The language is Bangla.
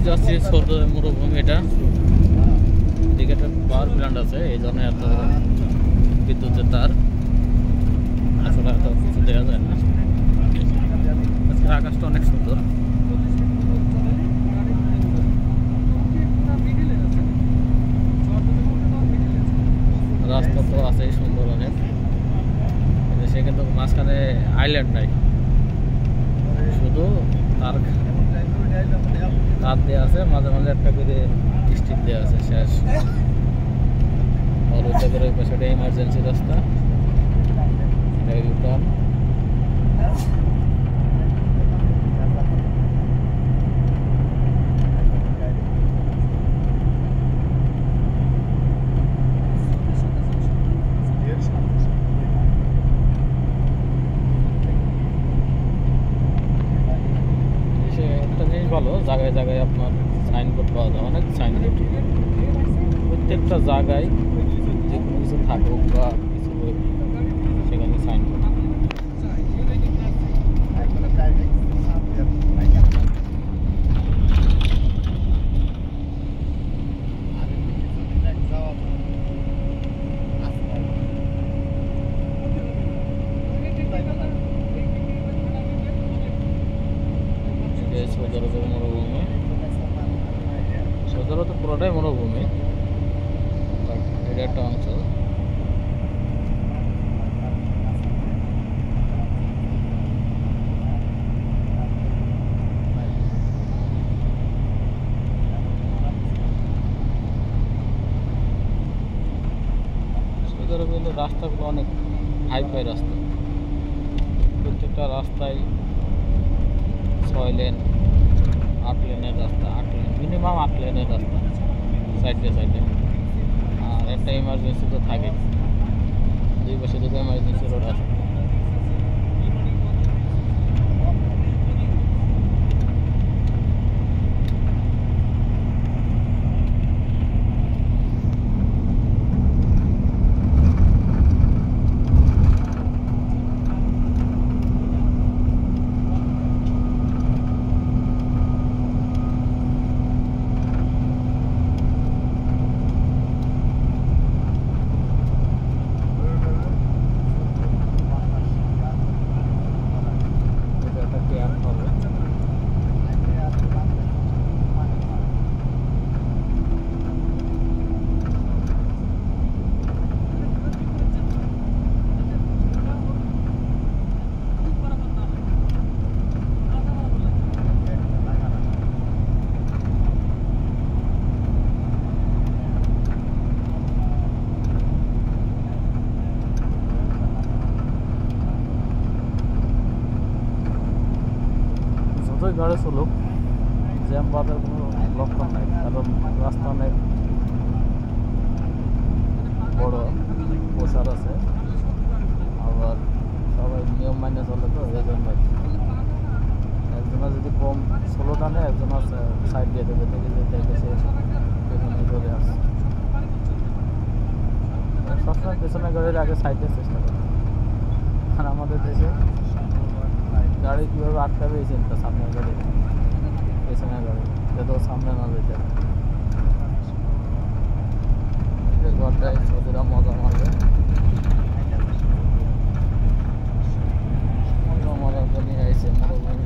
যাচ্ছি ছোট মরুভূমি, এটা এদিকে একটা পাওয়ার প্ল্যান্ট আছে, এই জন্য এত বিদ্যুতের তার, আসলে এত কিছু দেওয়া যায় না। আজকের আকাশটা অনেক সুন্দর। রাস্তা তো আছেই সুন্দর অনেক, সে কিন্তু মাঝখানে আইল্যান্ড নাই, শুধু তার দেওয়া আছে, মাঝে মাঝে একটা করে স্ট্রিট দেওয়া আছে, শেষ। আর ওইটা করে পাশে ইমার্জেন্সি রাস্তা, ইউটার্ন। ভালো জায়গায় জায়গায় আপনার সাইনবোর্ড পাওয়া যায়, অনেক সাইনবোর্ড, প্রত্যেকটা জায়গায় যে কোনো কিছু থাকুক বা কিছু সেখানে সাইনবোর্ড। সৌদি আরবের মরুভূমি, সৌদি আরব তো পুরোটাই মরুভূমি, এটা একটা অঞ্চল। সৌদি আরবে কিন্তু রাস্তাগুলো অনেক হাইফাই রাস্তা, প্রত্যেকটা রাস্তায় 6 লেন 8 লেনের রাস্তা, 8 লেন মিনিমাম, 8 লেনের রাস্তা সাইডে সাইডে। আর একটা ইমার্জেন্সি তো থাকে, দুই পাশে দুটো ইমার্জেন্সি রোড আছে। যতই গাড়ি চলুক, জ্যাম বাঁধার কোনো লক্ষণ নাই, কারণ রাস্তা অনেক বড় প্রসার আছে, আবার সবাই নিয়ম মাইনে চলে, তো এই জন্য একজনের যদি কম স্লো টানে, একজনের সাইড দিয়ে দেবে, দেখে যেতে সে পেছনে চলে আসছে। সবসময় পেছনে গাড়ির আগে সাইড দিয়ে চেষ্টা করে, আর আমাদের দেশে গাড়ি কীভাবে আটকাবে এই চিন্তা, সামনের গাড়ি পেছনের গাড়ি যাতে সামনে না যেতে। ঘরটায় সৌদিরা মজা মারবে, মজা মজা নিয়ে আসছে মরুভূমি।